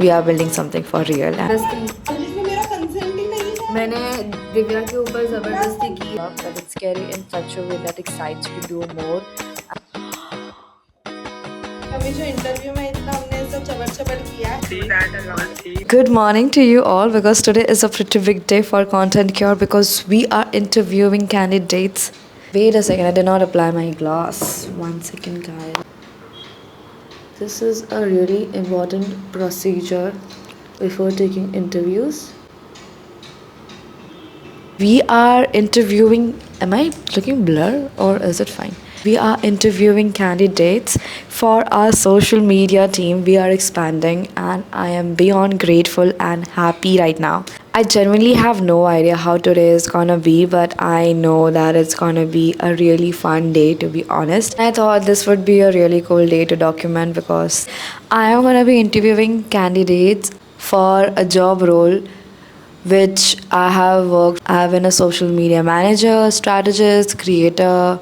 We are building something for real. जिसमें मेरा consent ही नहीं है। मैंने दिव्या के ऊपर जबरदस्ती की but it's scary in such a way that excites you to do more. अभी जो इंटरव्यू में इतना हमने सब चबर चबर किया है। Good morning to you all because today is a pretty big day for Content Cure because we are interviewing candidates. Wait a second, I did not apply my glass. 1 second, guys. This is a really important procedure before taking interviews. We are interviewing. Am I looking blur or is it fine? We are interviewing candidates for our social media team. We are expanding, and I am beyond grateful and happy right now. I genuinely have no idea how today is gonna be, but I know that it's gonna be a really fun day, to be honest. I thought this would be a really cool day to document because I am gonna be interviewing candidates for a job role which I have worked. I have been a social media manager, strategist, creator,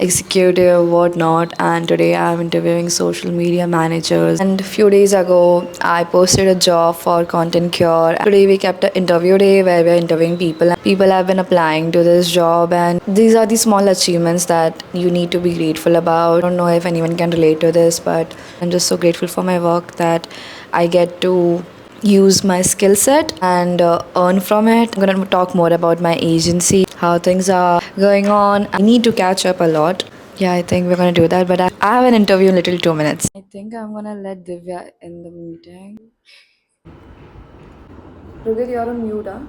executive, whatnot, and today I'm interviewing social media managers. And a few days ago, I posted a job for Content Cure. Today we kept an interview day where we're interviewing people. People have been applying to this job, and these are the small achievements that you need to be grateful about. I don't know if anyone can relate to this, but I'm just so grateful for my work that I get to use my skill set and earn from it. I'm going to talk more about my agency, how things are going on. I need to catch up a lot. Yeah, I think we're going to do that, but I have an interview in little 2 minutes. I think I'm going to let Divya in the meeting. Rugit, you're on mute, huh?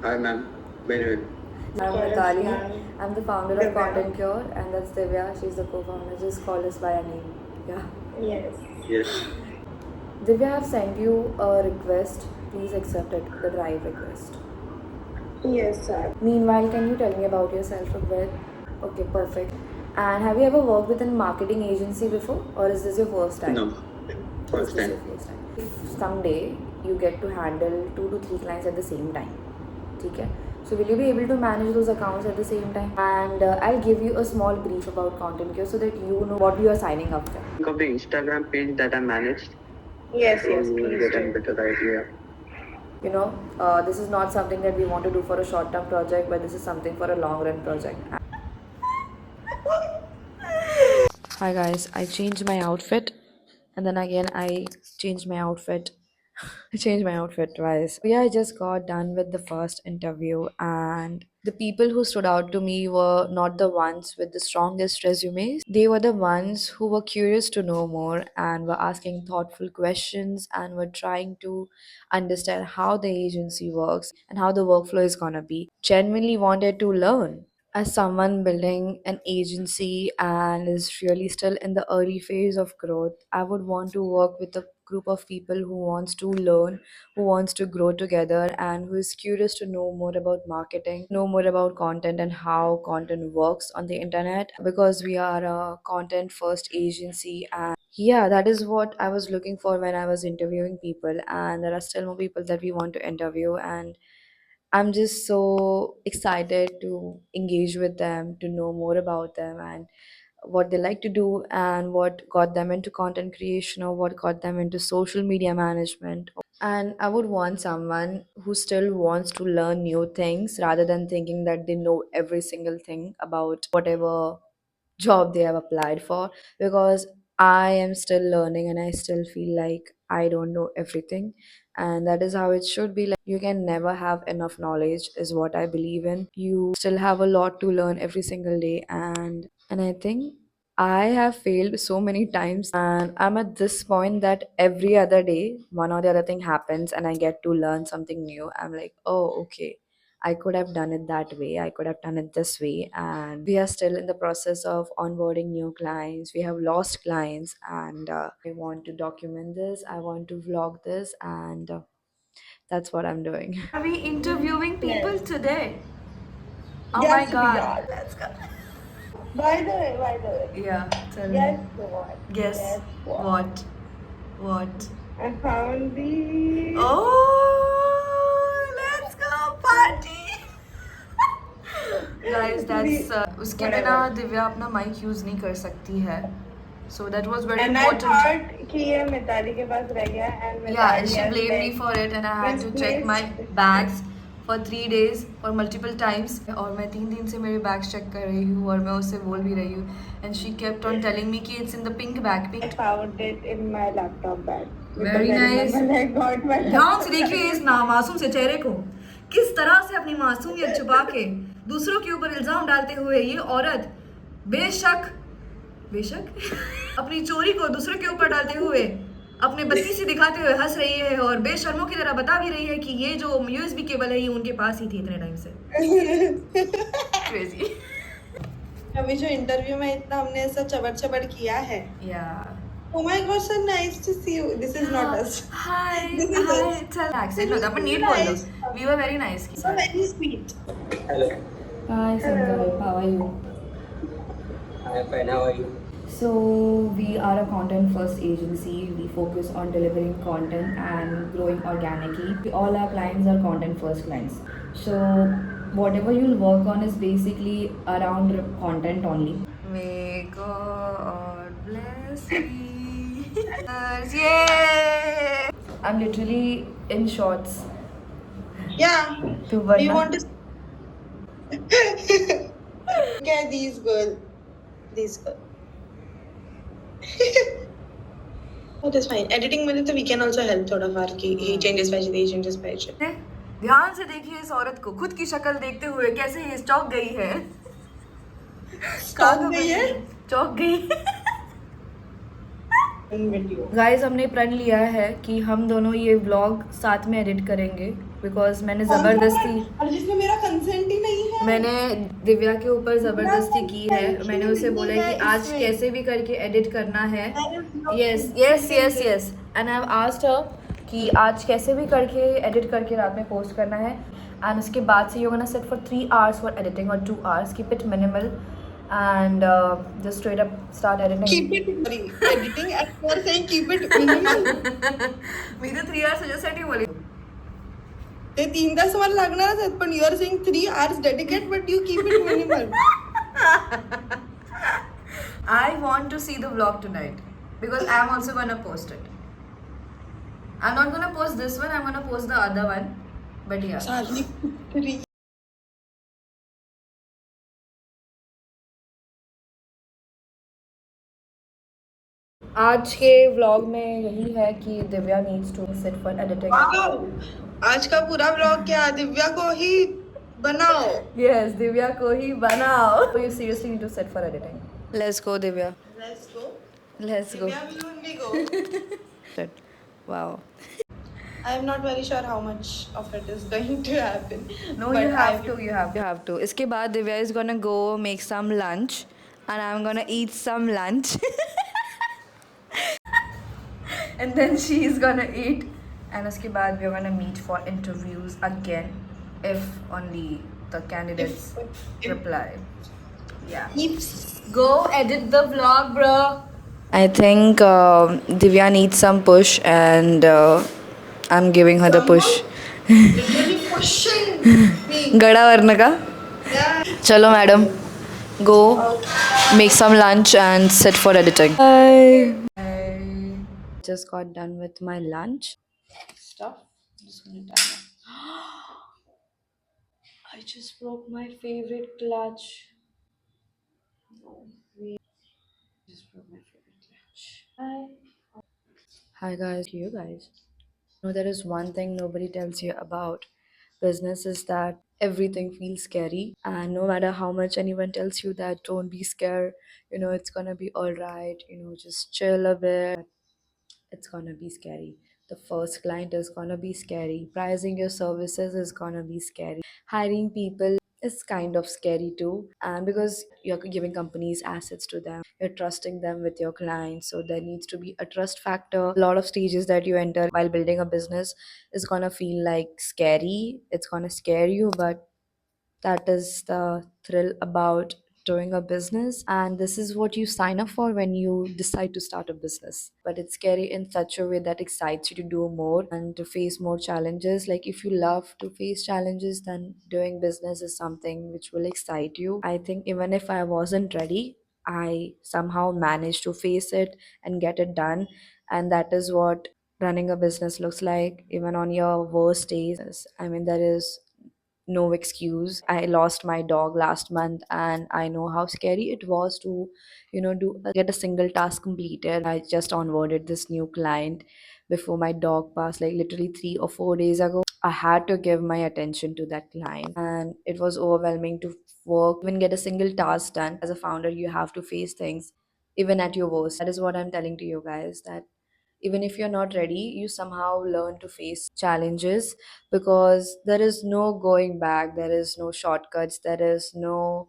Hi, ma'am. Very well. I'm Mitali. I'm the founder of Content Cure, and that's Divya. She's the co-founder. Just call us by our name. Yeah. Yes. Yes. Divya, I have sent you a request. Please accept it, the drive request. Yes, sir. Meanwhile, can you tell me about yourself a bit? Okay, perfect. And have you ever worked with a marketing agency before, or is this your first time? No. Is First this time. your first time? If someday you get to handle 2 to 3 clients at the same time, okay? So will you be able to manage those accounts at the same time? And I'll give you a small brief about Content Cure so that you know what you are signing up for. Think of the Instagram page that I managed. Yes, So yes, you will please get a do. better idea. You know, this is not something that we want to do for a short-term project, but this is something for a long-run project. Hi guys, I changed my outfit and then again I changed my outfit. I changed my outfit twice. Yeah, I just got done with the first interview, and the people who stood out to me were not the ones with the strongest resumes. They were the ones who were curious to know more and were asking thoughtful questions and were trying to understand how the agency works and how the workflow is gonna be. Genuinely wanted to learn. As someone building an agency and is really still in the early phase of growth, I would want to work with a group of people who wants to learn, who wants to grow together, and who is curious to know more about marketing, know more about content and how content works on the internet, because we are a content first agency. And yeah, that is what I was looking for when I was interviewing people, and there are still more people that we want to interview, and I'm just so excited to engage with them, to know more about them and what they like to do and what got them into content creation or what got them into social media management. And I would want someone who still wants to learn new things rather than thinking that they know every single thing about whatever job they have applied for, because I am still learning and I still feel like I don't know everything, and that is how it should be. Like, you can never have enough knowledge is what I believe in. You still have a lot to learn every single day, and I think I have failed so many times, and I'm at this point that every other day one or the other thing happens and I get to learn something new. I'm like, oh, okay, I could have done it that way. I could have done it this way. And we are still in the process of onboarding new clients. We have lost clients, and I want to document this. I want to vlog this, and that's what I'm doing. Are we interviewing people Yes. today? Oh my Yes, we god. are. Let's go. By the way. Yeah, tell me. Guess what? Guess Guess what? what? What? I found the. Oh, let's go party. Guys that's उसके बिना Whatever. Divya अपना mic use नहीं कर सकती है, So that was very And I important. thought कि ये मिताली के पास रह गया and Yeah, and Mitali she has blamed me like for it, and I had to check my misplaced. bags for 3 days or multiple times. और मैं 3 दिन से मेरे bags check कर रही हूँ और मैं उससे बोल भी रही हूँ. And she kept on telling me कि it's in the pink bag. I found it in my laptop bag. Very Because I nice. remember I got my ध्यान laptop से देखिए bag. इस नामासूम से चेहरे को, किस तरह से अपनी मासूमियत छुपा के दूसरों के ऊपर इल्जाम डालते हुए ये औरत बेशक बेशक अपनी चोरी को दूसरों के ऊपर डालते हुए अपने बत्ती से दिखाते हुए हंस रही है और बेशर्मों की तरह बता भी रही है कि ये जो यूएसबी केबल है ये उनके पास ही थी इतने टाइम से. क्रेजी. अभी जो इंटरव्यू में इतना हमने ऐसा चबर चबर किया है. या Oh my god, so nice to see you. This is not us. Hi This is hi us. चल एक्सेंट होता अपन This is नीट बोल nice. दो. We were very nice. So very sweet. Hello. Hi Sankalp, how are you? I'm fine. How are you? So we are a content first agency. We focus on delivering content and growing organically. All our clients are content first clients. So whatever you'll work on is basically around content only. May God bless me. Yay! I'm literally in shorts. Yeah. To Do you want to? Look at these girl. These girl. That is fine. Editing में तो we can also help थोड़ा फार कि he changes fashion, he changes fashion. ध्यान से देखिए इस औरत को, खुद की शक्ल देखते हुए कैसे ये चौंक गई है. चौंक गई है? चौंक गई. गाइस हमने प्रण लिया है कि हम दोनों ये व्लॉग साथ में एडिट करेंगे बिकॉज मैंने ज़बरदस्ती और जिसमें मेरा कंसेंट ही नहीं है. मैंने दिव्या के ऊपर ज़बरदस्ती की है. मैंने उसे बोला है कि आज कैसे भी करके एडिट करना है. Yes yes yes yes and I have asked her कि आज कैसे भी करके एडिट करके रात में पोस्ट करना है. एंड उसके बाद से you gonna set for 3 hours for editing और 2 hours. Keep it minimal and just straight up start editing. Keep it sorry. Editing as you are saying keep it minimal. मी तर 3 hours सजेस्ट बोली. ते 3 तास मला लागणारच आहेत पण you are saying 3 hours dedicate but you keep it minimal. I want to see the vlog tonight because I am also gonna post it. I'm not gonna post this one. I'm gonna post the other one. But yeah. Sadly 3. आज के vlog में यही है कि Divya needs to sit for editing. Wow. आज का पूरा vlog क्या दिव्या को ही बनाओ. Yes, दिव्या को ही बनाओ. So you seriously need to sit for editing. Let's go, Divya. Let's go. Let's go. Divya will only go. Wow. I am not very sure how much of it is going to happen. No, but you have I to. You have to. इसके बाद Divya is gonna go make some lunch, and I'm gonna eat some lunch. And then she is gonna eat, and उसके बाद we're gonna meet for interviews again, if only the candidates reply. Yeah. Go edit the vlog, bro. I think Divya needs some push, and I'm giving her the push. literally pushing me. गड़ा वरना का. Yeah. चलो madam, go make some lunch and sit for editing. Bye. I just got done with my lunch. Stuff. Just gonna time it. I just broke my favorite clutch. No way. Just broke my favorite clutch. Hi. Hi guys. You guys. No, there is one thing nobody tells you about business is that everything feels scary, and no matter how much anyone tells you that don't be scared, it's gonna be all right, just chill a bit, it's gonna be scary. The first client is gonna be scary. Pricing your services is gonna be scary. Hiring people is kind of scary too. And because you're giving companies assets to them, you're trusting them with your clients. So there needs to be a trust factor. A lot of stages that you enter while building a business is gonna feel like scary. It's gonna scare you, but that is the thrill about doing a business, and this is what you sign up for when you decide to start a business. But it's scary in such a way that excites you to do more and to face more challenges. Like if you love to face challenges, then doing business is something which will excite you. I think even if I wasn't ready, I somehow managed to face it and get it done. And that is what running a business looks like, even on your worst days. I mean, there is no excuse. I lost my dog last month, and I know how scary it was to, do get a single task completed. I just onboarded this new client before my dog passed, like literally 3 or 4 days ago. I had to give my attention to that client, and it was overwhelming to work, even get a single task done. As a founder, you have to face things even at your worst. That is what I'm telling to you guys, that even if you're not ready, you somehow learn to face challenges, because there is no going back, there is no shortcuts, there is no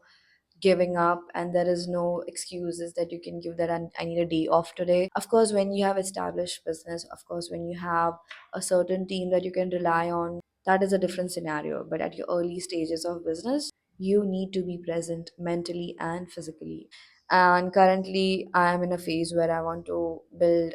giving up, and there is no excuses that you can give that I need a day off today. Of course, when you have established business, of course, when you have a certain team that you can rely on, that is a different scenario. But at your early stages of business, you need to be present mentally and physically. And currently, I am in a phase where I want to build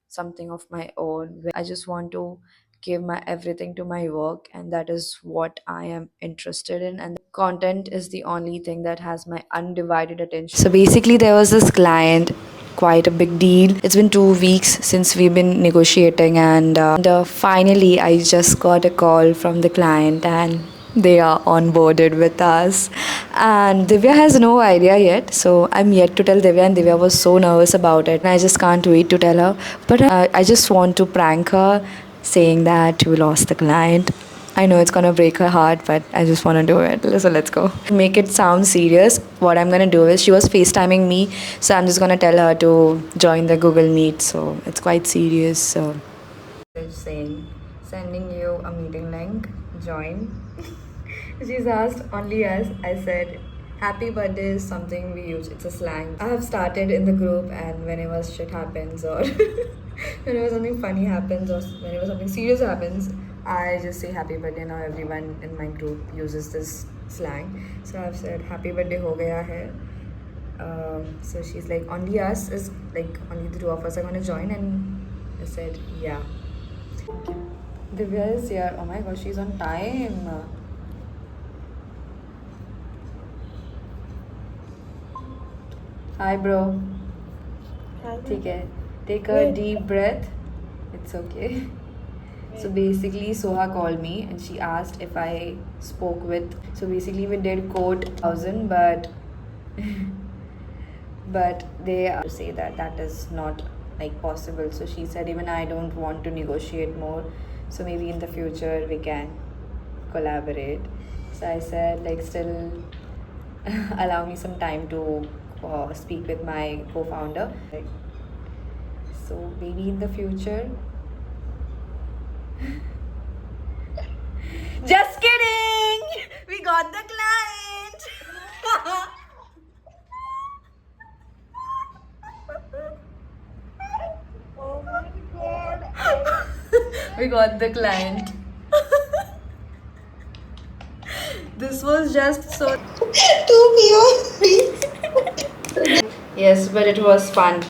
something of my own, where I just want to give my everything to my work, and that is what I am interested in. And content is the only thing that has my undivided attention. So basically, there was this client, quite a big deal. It's been 2 weeks since we've been negotiating, and finally, I just got a call from the client, and they are onboarded with us. And Divya has no idea yet, so I'm yet to tell Divya, and Divya was so nervous about it. And I just can't wait to tell her. But I just want to prank her, saying that we lost the client. I know it's gonna break her heart, but I just wanna do it. So let's go. To make it sound serious, what I'm gonna do is, she was FaceTiming me, so I'm just gonna tell her to join the Google Meet. So it's quite serious. So saying, sending you a meeting link, join. She's asked only us. I said, happy birthday is something we use, it's a slang. I have started in the group, and whenever shit happens, or whenever something funny happens, or whenever something serious happens, I just say happy birthday. Now everyone in my group uses this slang. So I've said, happy birthday ho gaya hai. So she's like, only us is like, only the two of us are going to join. And I said, yeah. Divya is here. Oh my god, she's on time. Hi, bro. ठीक है. Take a deep breath. It's okay. So basically, Soha called me and she asked if I spoke with. So basically, we did quote 1,000, but they say that that is not like possible. So she said, even I don't want to negotiate more. So maybe in the future we can collaborate. So I said, like, still allow me some time to speak with my co-founder. Like, so maybe in the future. Just kidding! We got the client! Oh my god. We got the client. This was just so. To be honest. Yes, but it was fun.